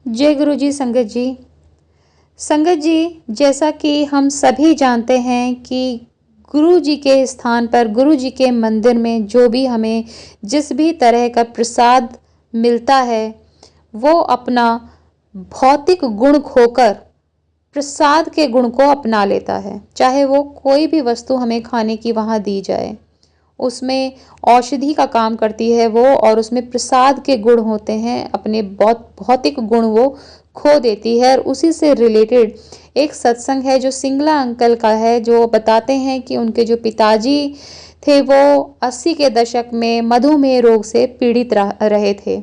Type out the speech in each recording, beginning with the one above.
जय गुरु जी। संगत जी, जैसा कि हम सभी जानते हैं कि गुरु जी के स्थान पर, गुरु जी के मंदिर में जो भी हमें जिस भी तरह का प्रसाद मिलता है, वो अपना भौतिक गुण खोकर प्रसाद के गुण को अपना लेता है। चाहे वो कोई भी वस्तु हमें खाने की वहाँ दी जाए, उसमें औषधि का काम करती है वो, और उसमें प्रसाद के गुण होते हैं, अपने भौतिक गुण वो खो देती है। और उसी से रिलेटेड एक सत्संग है जो सिंगला अंकल का है, जो बताते हैं कि उनके जो पिताजी थे वो 80 के दशक में मधुमेह रोग से पीड़ित रहे थे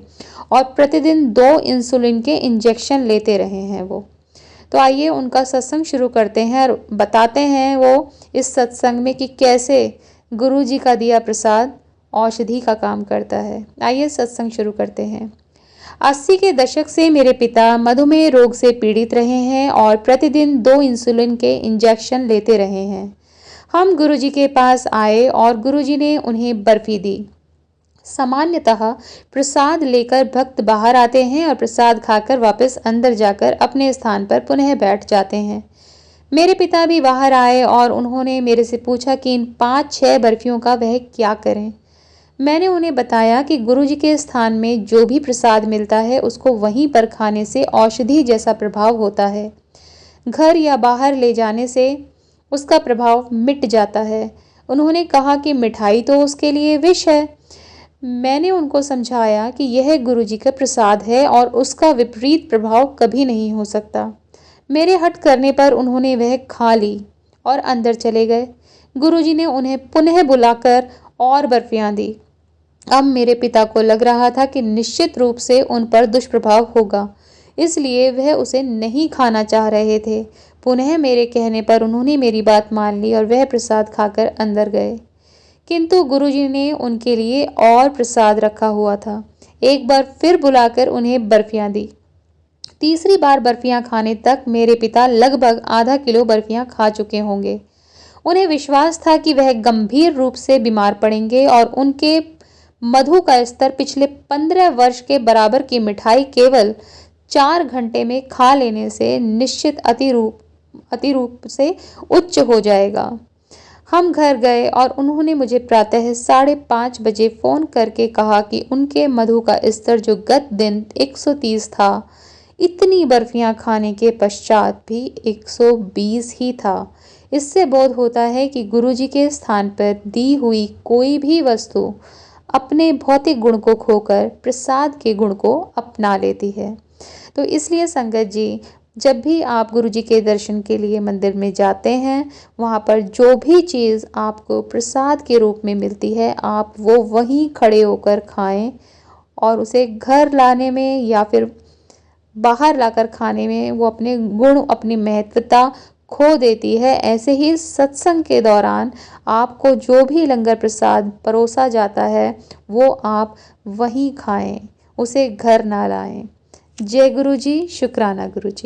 और प्रतिदिन 2 इंसुलिन के इंजेक्शन लेते रहे हैं वो। तो आइए उनका सत्संग शुरू करते हैं और बताते हैं वो इस सत्संग में कि कैसे गुरु जी का दिया प्रसाद औषधि का काम करता है। आइए सत्संग शुरू करते हैं। 80 के दशक से मेरे पिता मधुमेह रोग से पीड़ित रहे हैं और प्रतिदिन 2 इंसुलिन के इंजेक्शन लेते रहे हैं। हम गुरु जी के पास आए और गुरु जी ने उन्हें बर्फी दी। सामान्यतः प्रसाद लेकर भक्त बाहर आते हैं और प्रसाद खाकर वापस अंदर जाकर अपने स्थान पर पुनः बैठ जाते हैं। मेरे पिता भी बाहर आए और उन्होंने मेरे से पूछा कि इन 5-6 बर्फियों का वह क्या करें। मैंने उन्हें बताया कि गुरुजी के स्थान में जो भी प्रसाद मिलता है उसको वहीं पर खाने से औषधि जैसा प्रभाव होता है। घर या बाहर ले जाने से उसका प्रभाव मिट जाता है। उन्होंने कहा कि मिठाई तो उसके लिए विष है। मैंने उनको समझाया कि यह गुरुजी का प्रसाद है और उसका विपरीत प्रभाव कभी नहीं हो सकता। मेरे हट करने पर उन्होंने वह खा ली और अंदर चले गए। गुरुजी ने उन्हें पुनः बुलाकर और बर्फियां दी। अब मेरे पिता को लग रहा था कि निश्चित रूप से उन पर दुष्प्रभाव होगा, इसलिए वह उसे नहीं खाना चाह रहे थे। पुनः मेरे कहने पर उन्होंने मेरी बात मान ली और वह प्रसाद खाकर अंदर गए। किंतु गुरुजी ने उनके लिए और प्रसाद रखा हुआ था। एक बार फिर बुलाकर उन्हें बर्फियां दी। तीसरी बार बर्फियां खाने तक मेरे पिता लगभग आधा किलो बर्फियां खा चुके होंगे। उन्हें विश्वास था कि वह गंभीर रूप से बीमार पड़ेंगे और उनके मधु का स्तर पिछले 15 वर्ष के बराबर की मिठाई केवल 4 घंटे में खा लेने से निश्चित अतिरूप से उच्च हो जाएगा। हम घर गए और उन्होंने मुझे प्रातः 5:30 बजे फोन करके कहा कि उनके मधु का स्तर जो गत दिन 130 था, इतनी बर्फियां खाने के पश्चात भी 120 ही था। इससे बोध होता है कि गुरुजी के स्थान पर दी हुई कोई भी वस्तु अपने भौतिक गुण को खोकर प्रसाद के गुण को अपना लेती है। तो इसलिए संगत जी, जब भी आप गुरु जी के दर्शन के लिए मंदिर में जाते हैं, वहाँ पर जो भी चीज़ आपको प्रसाद के रूप में मिलती है, आप वो वहीं खड़े होकर खाएं और उसे घर लाने में या फिर बाहर लाकर खाने में वो अपने गुण, अपनी महत्वता खो देती है। ऐसे ही सत्संग के दौरान आपको जो भी लंगर प्रसाद परोसा जाता है वो आप वहीं खाएं, उसे घर ना लाएं। जय गुरु जी, शुक्राना गुरु जी।